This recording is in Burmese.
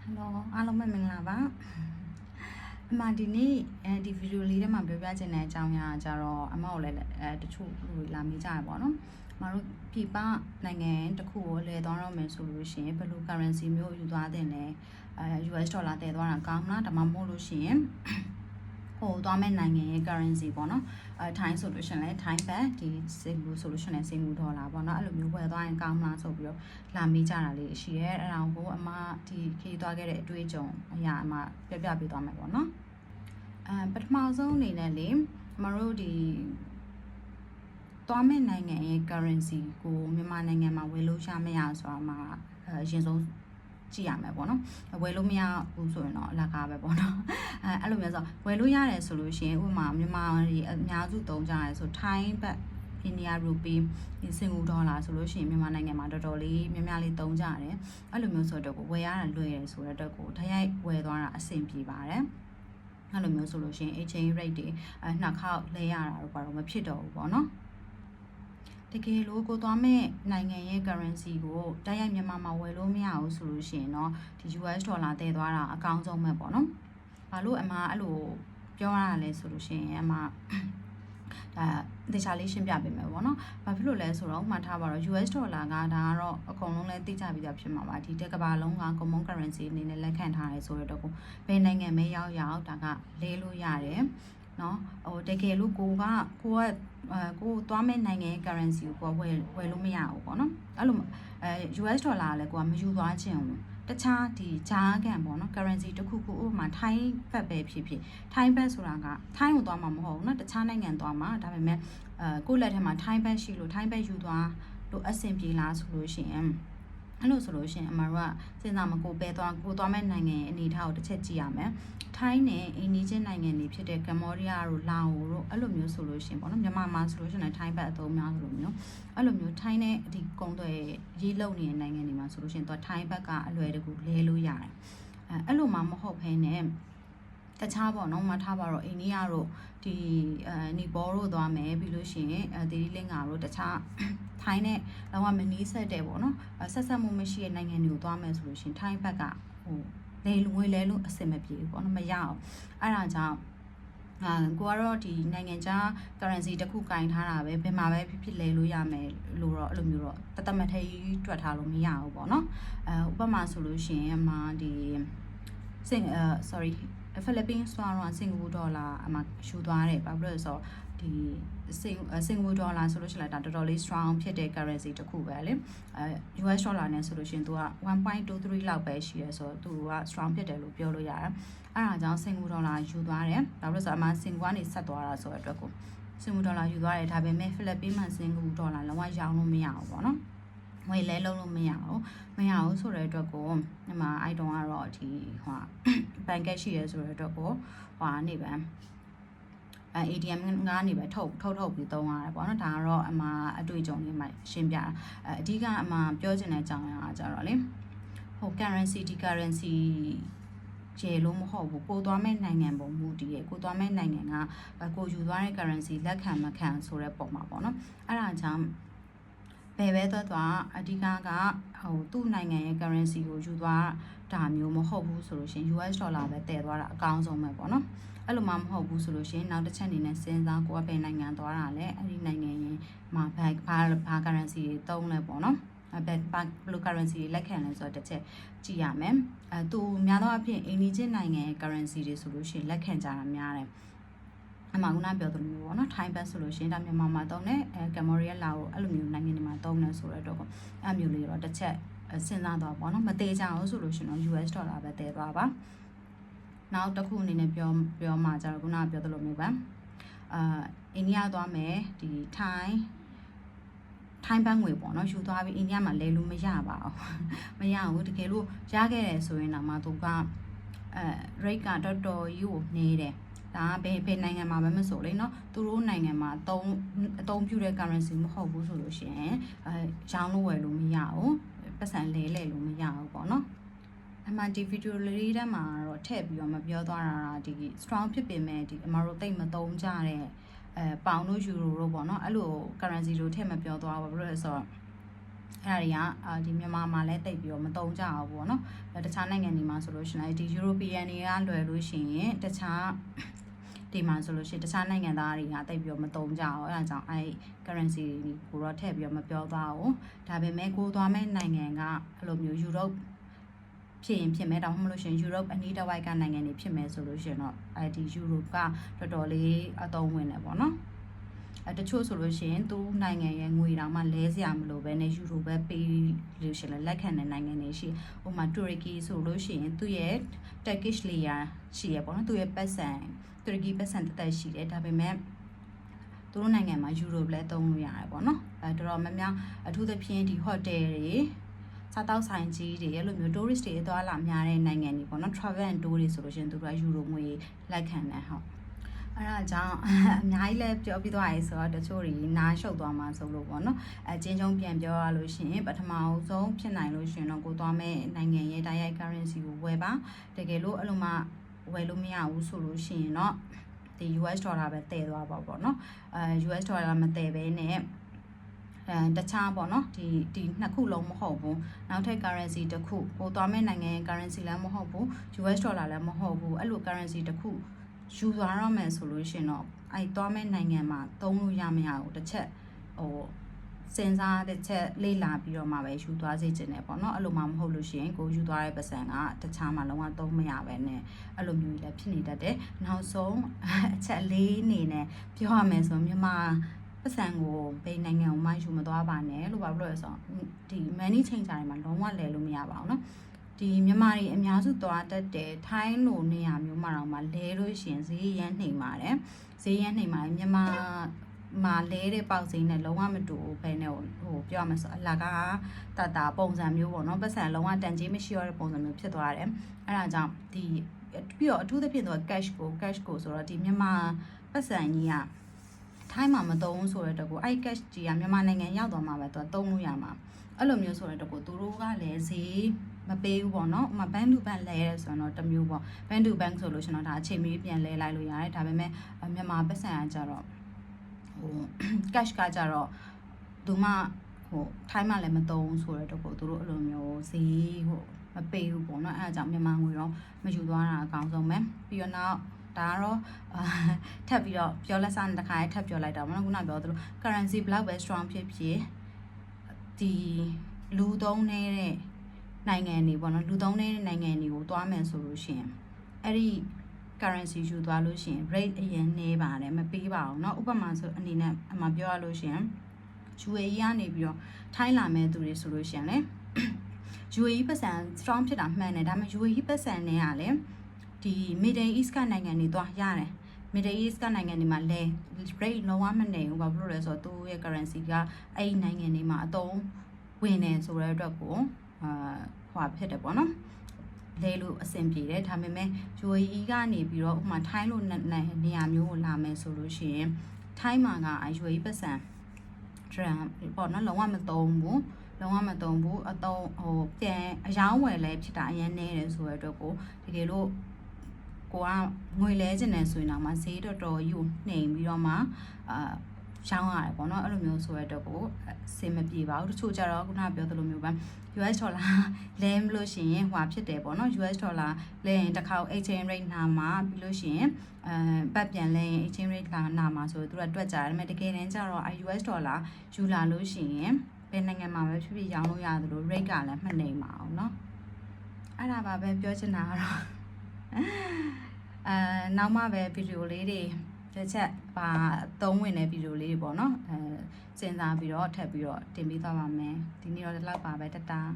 Hello အားလုံးပဲမင်္ဂလာပါအမဒီနေ့ဒီဗီဒီယိုလေးထဲမှာပြောပြချင်တဲ့အကြောင်းအရာကြတော့အမကိုလည်းတချို့လူလာမေးကြရပါတော့။မတို့ပြည်ပနိုင်ငံတစ်ခုကိုလဲသွားတော့မယ်ဆိုလို့ရှိရင်ဘယ်လို currency မျိုးယူသွားတဲ့လဲUS ဒေါ်လာတည်သွားတာကောင်းမလားဒါမှမဟုတ်လို့ရှိရင်ဟိုသွားမဲ့နိုင်ငံရဲ့ currency ပေါ့နော်ထိုင်းဆိုလို့ရှိရင်လည်းထိုင်းဘတ်ဒီစင်ကူဆိုလို့ရှိရင်လည်းစင်ကူဒေါ်လာပေါ့နော်အဲ့လိုမျိုးဝယ်သွားရင်ကောင်းမလားဆိုပြီးတော့လာမေးကြတာလေးရှိရဲအဲ့ဒါကိုအမဒီခေးသွားခဲ့တဲ့အတွေ့အကြုံအရာအမပြပြပေးသွားမယ်ပေါ့နော်ပထမဆုံးအနေနဲ့လေမတို့ဒီသွားမဲ့နိုင်ငံရဲ့ currency ကိုမြန်မာနိုင်ငံမှာဝယ်လို့ရမရဆိုတာမှာအရင်ဆုံးကြည့်ရမယ်ပေါ့နော်ဝယ်လို့မရဘူးဆိုရင်တော့အလကားပဲပေါ့နော်အဲ့လိုမျိုးဆိုဝယ်လို့ရတယ်ဆိုလို့ရှိရင်ဥပမာမြန်မာတွေအများစုသုံးကြရဲဆိုထိုင်းဘတ်အိန္ဒိယရူပီစင်ကာဒေါ်လာဆိုလို့ရှိရင်မြန်မာနိုင်ငံမှာတော်တော်လေးများများလေးသုံးကြရတယ်အဲ့လိုမျိုးဆိုတော့ဝယ်ရတာလွယ်ရယ်ဆိုတဲ့အတွက်ကိုထိုင်ရိုက်ဝယ်သွားတာအဆင်ပြေပါတယ်အဲ့လိုမျိုးဆိုလို့ရှိရင် exchange rate တွေနှစ်ခေါက်လဲရတာတော့ဘာလို့မဖြစ်တော့ဘူးပေါ့နော်တကယ်လို့ကိုသွားမဲ့နိုင်ငံရဲ့ currency ကိုတိုက်ရိုက်မြန်မာမှာဝယ်လို့မရဘူးဆိုလို့ရှိရင်တော့ဒီ US ဒေါ်လာတည်သွားတာအကောင်းဆုံးပဲပေါ့နော်။ဘာလို့အမအဲ့လိုပြောရတာလဲဆိုလို့ရှိရင်အမတေချာလေးရှင်းပြပေးမယ်ပေါ့နော်။ဘာဖြစ်လို့လဲဆိုတော့ဥပမာထားပါတော့ US ဒေါ်လာကဒါကတော့အကုန်လုံးလဲသိကြပြီးသားဖြစ်မှာပါဒီတကဘာလုံးက common currency အနေနဲ့လက်ခံထားရဲဆိုတော့ဘယ်နိုင်ငံမဲရောက်ဒါကလဲလို့ရတယ်။နော်ဟိုတကယ်လို့ကိုသွားမဲ့နိုင်ငံရဲ့ currency ကိုဝယ်လို့မရဘူးပေါ့နော်အဲ့လိုUS ဒေါ်လာလည်းကိုကမယူသွားချင်ဘူးတခြားဒီဂျားကန်ပေါ့နော် currency တစ်ခုခုဥပမာထိုင်းဘတ်ပဲဖြစ်ထိုင်းဘတ်ဆိုတာကထိုင်းကိုသွားမှာမဟုတ်ဘူးเนาะတခြားနိုင်ငံသွားမှာဒါပေမဲ့ကိုယ့်လက်ထဲမှာထိုင်းဘတ်ရှိလို့ထိုင်းဘတ်ယူသွားလို့အဆင်ပြေလားဆိုလို့ရှိရင်အဲ့လိုဆိုလို့ရှိရင်အမတို့ကစဉ်းစားမကိုသွားမဲ့နိုင်ငံရဲ့အနေအထားကိုတစ်ချက်ကြည့်ရမယ်ထိုင်းနဲ့အိန္ဒိယနိုင်ငံတွေဖြစ်တဲ့ကမ္ဘောဒီးယားတို့လာအိုတို့အဲ့လိုမျိုးဆိုလို့ရှိရင်ပေါ့နော်မြန်မာမှာဆိုလို့ရှိရင်ထိုင်းဘတ်အသုံးများဆိုလို့မျိုးအဲ့လိုမျိုးထိုင်းနဲ့ဒီကုန်းတွေရေးလုံနေတဲ့နိုင်ငံတွေမှာဆိုလို့ရှိရင်တော့ထိုင်းဘတ်ကအလွယ်တကူလဲလို့ရတယ်အဲ့လိုမှမဟုတ်ဘဲနဲ့တခြားပေါ့နော်မထားပါတော့အိန္ဒိယတို့ဒီနီပေါတို့သွားမယ်ပြီးလို့ရှိရင်ဒေဒီလင်္ကာတို့တခြားထိုင်းနဲ့တော့မနီးဆက်တဲ့ပေါ့နော်ဆက်ဆက်မှုမရှိတဲ့နိုင်ငံတွေကိုသွားမယ်ဆိုလို့ရှိရင်ထိုင်းဘက်ကဟိုလေငွေလဲလို့အဆင်မပြေဘူးပေါ့နော်မရအောင်အဲ့ဒါကြောင့်ကိုကတော့ဒီနိုင်ငံခြား currency တစ်ခုကင်ထားတာပဲဘယ်မှာပဲဖြစ်လဲလို့ရမယ်လို့တော့အဲ့လိုမျိုးတော့တတ်မှတ်ထဲတွက်ထားလို့မရဘူးပေါ့နော်ဥပမာဆိုလို့ရှိရင်အမဒီဖိလစ်ပင်းဆိုတော့စင်ကာပူဒေါ်လာအမယူသွားတယ်ဘာလို့လဲဆိုတော့ဒီစင်ကာပူဒေါ်လာဆိုလို့ရှိရင်ဒါတော်တော်လေး strong ဖြစ်တဲ့ currency တစ်ခုပဲလေ US ဒေါ်လာနဲ့ဆိုလို့ရှိရင်သူက 1.23 လောက်ပဲရှိရဲဆိုတော့သူက strong ဖြစ်တယ်လို့ပြောလို့ရတယ်အဲ့ဒါကြောင့်စင်ကာပူဒေါ်လာယူသွားတယ်ဘာလို့လဲဆိုတော့အမစင်ကာပူကနေဆက်သွားတာဆိုတဲ့အတွက်ကိုစင်ကာပူဒေါ်လာယူသွားတယ်ဒါပေမဲ့ဖိလစ်ပင်းမှာစင်ကာပူဒေါ်လာလုံးဝရောင်းလို့မရဘူးပေါ့နော်ငွေလဲလုံးလို့မရဘူးဆိုတဲ့အတွက်ကိုဒီမှာအိုက်တုံကတော့ဒီဘန်ကက်ရှိရဲဆိုတဲ့အတွက်ကိုနေပဲATM ကနေပဲထုတ်ပြီးသုံးရတယ်ပေါ့နော်ဒါကတော့အမအတွေ့အကြုံလေးမှရှင်းပြတာအဓိကအမပြောချင်တဲ့အကြောင်းအရာကကြတော့လေcurrency ဒီ currency ကျေလို့မဟုတ်ဘူးကိုသွားမဲ့နိုင်ငံပုံမူတည်ရကိုသွားမဲ့နိုင်ငံကကိုယူသွားတဲ့ currency လက်ခံမခံဆိုတဲ့ပုံမှာပေါ့နော်အဲ့ဒါကြောင့်ဘယ်ပဲသွားအဓိကကသူ့နိုင်ငံရဲ့ currency ကိုယူသွားတာမျိုးမဟုတ်ဘူးဆိုလို့ရှိရင် US ဒေါ်လာပဲတည်သွားတာအကောင်းဆုံးပဲပေါ့နော်အဲ့လိုမှမဟုတ်ဘူးဆိုလို့ရှိရင်နောက်တစ်ချက်အနေနဲ့စဉ်းစားကိုကဘယ်နိုင်ငံသွားတာလဲအဲ့ဒီနိုင်ငံရင်မှာဘာ currency တွေသုံးလဲပေါ့နော်ဘယ်လို currency တွေလက်ခံလဲဆိုတော့တစ်ချက်ကြည့်ရမယ်သူများသောအားဖြင့်အိန္ဒိယနိုင်ငံရဲ့ currency တွေဆိုလို့ရှိရင်လက်ခံကြတာများတယ်အမှန်ကပြောသလိုမျိုးပေါ့နော်ထိုင်းဘတ်ဆိုလို့ရှိရင်ဒါမြန်မာမှာသုံးတယ်ကမ္ဘောဒီးယားလာကိုအဲ့လိုမျိုးနိုင်ငံတွေမှာသုံးတယ်ဆိုတော့အဲ့မျိုးလေးတော့တစ်ချက်စဉ်းစားတော့ပေါ့နော်မသေးကြအောင်ဆိုလို့ရှိရင်တော့ US ဒေါ်လာပဲတည်သွားပါနောက်တစ်ခုအနေနဲ့ပြောမှကျတော့ခုနကပြောသလိုမျိုးပဲအိန္ဒိယသွားမယ်ဒီထိုင်းဘတ်ငွေပေါ့နော်ယူသွားပြီးအိန္ဒိယမှာလဲလို့မရပါဘူးမရဘူးတကယ်လို့ရခဲ့တယ်ဆိုရင်တော့မှသူကrate ကတော်တော်ကြီးကိုနေတယ်ဒါကဘယ်နိုင်ငံမှာပဲမဆိုလေเนาะသူတို့နိုင်ငံမှာအသုံးပြုတဲ့ currency မဟုတ်ဘူးဆိုလို့ရှိရင်ရောင်းလို့ဝယ်လို့မရဘူးပတ်စံလဲလို့မရဘူးပေါ့နော်အမှန်ဒီဗီဒီယိုလေးထဲမှာတော့ထည့်ပြီးတော့မပြောသွားတာဒီ strong ဖြစ်ပေမဲ့ဒီအမတို့တိတ်မသုံးကြတဲ့ပေါင်တို့ယူရိုတို့ပေါ့နော်အဲ့လို currency တို့ထည့်မပြောသွားဘူးဘာလို့လဲဆိုတော့ အဲ့ဒါတွေကဒီမြန်မာမှာလည်းတိတ်ပြီးတော့မတုံးကြအောင်ပေါ့နော်တခြားနိုင်ငံတွေမှာဆိုလို့ရှိရင်ဒီ European တွေကလွယ်လို့ရှိရင်တခြားဒီမှာဆိုလို့ရှိရင်တခြားနိုင်ငံသားတွေကတိတ်ပြီးတော့မတုံးကြအောင်အဲ့ဒါကြောင့်အဲ့ currency ကိုတော့ထည့်ပြီးတော့မပြောသွားဘူးဒါပေမဲ့ကိုသွားမဲ့နိုင်ငံကအဲ့လိုမျိုး Europe ဖြစ်ရင်ဖြစ်မယ်တောင်မှမလို့ရှင် Europe အနီးတစ်ဝိုက်ကနိုင်ငံတွေဖြစ်မယ်ဆိုလို့ရှင်တော့အဲ့ဒီ Europe ကတော်တော်လေးအသုံးဝင်တယ်ပေါ့နော်တချို့ဆိုလို့ရှိရင်သူနိုင်ငံရဲ့ငွေတောင်မှလဲစရာမလိုပဲနဲ့ယူရိုပဲပေးလို့ရှိရင်လက်ခံတဲ့နိုင်ငံတွေရှိဥပမာတူရကီဆိုလို့ရှိရင်သူရဲ့ Turkish lira ရှိရပေါ့နော်သူရဲ့ပတ်စံတူရကီပတ်စံတက်ရှိတယ်ဒါပေမဲ့သူတို့နိုင်ငံမှာယူရိုပဲသုံးလို့ရတယ်ပေါ့နော်တော်တော်များများအထူးသဖြင့်ဒီ hotel တွေစားတောက်ဆိုင်ကြီးတွေအဲ့လိုမျိုး tourist တွေသွားလာများတဲ့နိုင်ငံတွေပေါ့နော် travel and tour တွေဆိုလို့ရှိရင်သူတို့ကယူရိုငွေလက်ခံတယ်ဟုတ်အဲ့ဒါကြောင့်အများကြီးလည်းပြောပြီးသွားရေးဆိုတော့တချို့တွေနားရှုပ်သွားမှာဆိုလို့ပေါ့နော်အချင်းချင်းပြန်ပြောရလို့ရှိရင်ပထမဆုံးဖြစ်နိုင်လို့ရှိရင်တော့ကိုသွားမဲ့နိုင်ငံရဲ့တိုက်ရိုက် currency ကိုဝယ်ပါတကယ်လို့အဲ့လိုမှဝယ်လို့မရဘူးဆိုလို့ရှိရင်တော့ဒီ US dollar ပဲတည်သွားပါပေါ့နော်US dollar မတည်ဘဲနဲ့တခြားပေါ့နော်ဒီနှစ်ခုလုံးမဟုတ်ဘူးနောက်ထပ် currency တစ်ခုကိုသွားမဲ့နိုင်ငံရဲ့ currency လည်းမဟုတ်ဘူး US dollar လည်းမဟုတ်ဘူးအဲ့လို currency တစ်ခုယူသွားရမယ်ဆိုလို့ရှင်တော့အဲ့သွားမဲ့နိုင်ငံမှာသုံးလို့ရမရဘူးတစ်ချက်စဉ်းစားတစ်ချက်လေ့လာပြီးတော့မှပဲယူသွားစေချင်တယ်ပေါ့နော်အဲ့လိုမှမဟုတ်လို့ရှိရင်ကိုယူသွားတဲ့ပတ်စံကတခြားမှာလုံးဝသုံးမရပဲနဲ့အဲ့လိုမျိုးလည်းဖြစ်နေတတ်တယ်နောက်ဆုံးအချက်လေးအနေနဲ့ပြောရမယ်ဆိုမြန်မာပတ်စံကိုဘယ်နိုင်ငံကိုမှယူမသွားပါနဲ့လို့ဘာလို့လဲဆိုတော့ဒီ money changer တွေမှာလုံးဝလဲလို့မရပါဘူးနော်ဒီမြန်မာတွေအများစုသွားတတ်တယ်ထိုင်းလိုနေရာမျိုးမှာတော့မှလဲလို့ရှင်ဈေးရမ်းနှိမ်ပါတယ်ဈေးရမ်းနှိမ်ပါတယ်မြန်မာမှာလဲတဲ့ပေါက်ဈေးနဲ့လုံးဝမတူဘူးပဲနဲ့ဟိုပြောရမှာဆိုအလကားတာပုံစံမျိုးပေါ့နော်ပတ်စံလုံးဝတန်ကြေးမရှိရတဲ့ပုံစံမျိုးဖြစ်သွားတယ်အဲ့ဒါကြောင့်ဒီပြီးတော့အထူးသဖြင့်တော့ cash ကိုဆိုတော့ဒီမြန်မာပတ်စံကြီးကထိုင်းမှာမသုံးဆိုတဲ့တကူအဲ့ cash ကြီးကမြန်မာနိုင်ငံရောက်သွားမှာပဲသူကသုံးလို့ရမှာအဲ့လိုမျိုးဆိုတဲ့တကူသူတို့ကလည်းဈေးမပေးဘူးပေါ့နော်ဘန်တူဘန်လဲရဲဆိုတော့တမျိုးပေါ့ဘန်တူဘန်ဆိုလို့ရှင်တော့ဒါအချိန်မီပြန်လဲလိုက်လို့ရတယ်ဒါပေမဲ့မြန်မာပတ်စံကကြတော့ဟို cash ကကြတော့သူမှဟိုထိုင်းမှလည်းမသုံးဆိုတဲ့တော့သူတို့အဲ့လိုမျိုးဈေးဟိုမပေးဘူးပေါ့နော်အဲ့ဒါကြောင့်မြန်မာငွေတော့မယူသွားတာအကောင်းဆုံးပဲပြီးတော့နောက်ဒါကတော့ထပ်ပြီးတော့ပြောလက်စားနဲ့တစ်ခါထပ်ပြောလိုက်တာပေါ့နော်ခုနပြောသလို currency block ပဲ strong ဖြစ်ဖြစ်ဒီလူသုံးနေတဲ့နိုင်ငံတွေပေါ့နော်လူသုံးနေတဲ့နိုင်ငံတွေကိုတွားမယ်ဆိုလို့ရှိရင်အဲ့ဒီ currency ယူသွားလို့ရှိရင် rate အရင်နှဲပါတယ်မပေးပါဘူးเนาะဥပမာဆိုအနေနဲ့အမှပြောရလို့ရှိရင် UAE ကနေပြီးတော့ထိုင်းလာမဲ့သူတွေဆိုလို့ရှိရင်လေ UAE ပတ်စံ strong ဖြစ်တာမှန်တယ်ဒါပေမဲ့ UAE ပတ်စံနဲ့ကလည်းဒီ Middle East ကနိုင်ငံတွေတွားရတယ် Middle East ကနိုင်ငံတွေမှာလဲ rate လုံးဝမနေဘူးဘာဖြစ်လို့လဲဆိုတော့သူရဲ့ currency ကအဲ့ဒီနိုင်ငံတွေမှာအသုံးဝင်နေဆိုတဲ့အတွက်ကိုဟွာဖြစ်တယ်ပေါ့နော်လဲလို့အဆင်ပြေတယ်ဒါပေမဲ့ UAE ကနေပြီးတော့ဥပမာထိုင်းလိုနေရာမျိုးကိုလာမယ်ဆိုလို့ရှိရင်ထိုင်းမှာက UAE ပတ်စံ drum ပေါ့နော်လုံးဝမသုံးဘူးလုံးဝမသုံးဘူးအသုံးဟိုပြန်အယောင်းဝယ်လဲဖြစ်တာအရင်နေတယ်ဆိုတဲ့အတွက်ကိုတကယ်လို့ကိုကငွေလဲကျင်တယ်ဆိုရင်တော့မှဈေးတော်တော်ယူနှိမ်ပြီးတော့မှရောင်းရတယ်ပေါ့နော်အဲ့လိုမျိုးဆိုရတော့ကိုစင်မပြေပါဘူးတချို့ကြတော့ခုနပြောသလိုမျိုးပဲ US dollar လဲမလို့ရှိရင်ဟွာဖြစ်တယ်ပေါ့နော် US dollar လဲရင်တစ်ခါ exchange rate နာမှာပြီးလို့ရှိရင်ပတ်ပြန်လဲရင် exchange rate နာမှာဆိုတော့သူကတွက်ကြတယ်ဒါပေမဲ့တကယ်တမ်းကျတော့ US dollar ယူလာလို့ရှိရင်ဘယ်နိုင်ငံမှာပဲဖြစ်ဖြစ်ရောင်းလို့ရတယ်လို့ rate ကလည်းမနေပါဘူးเนาะအဲ့ဒါပါပဲပြောချင်တာကတော့နောက်မှပဲဗီဒီယိုလေးတွေတစ်ချက်ပါသုံးဝင်တဲ့ဗီဒီယိုလေးတွေပေါ့နော်စဉ်းစားပြီးတော့ထပ်ပြီးတော့တင်ပေးသွားပါမယ်ဒီနေ့တော့ဒီလောက်ပါပဲတတား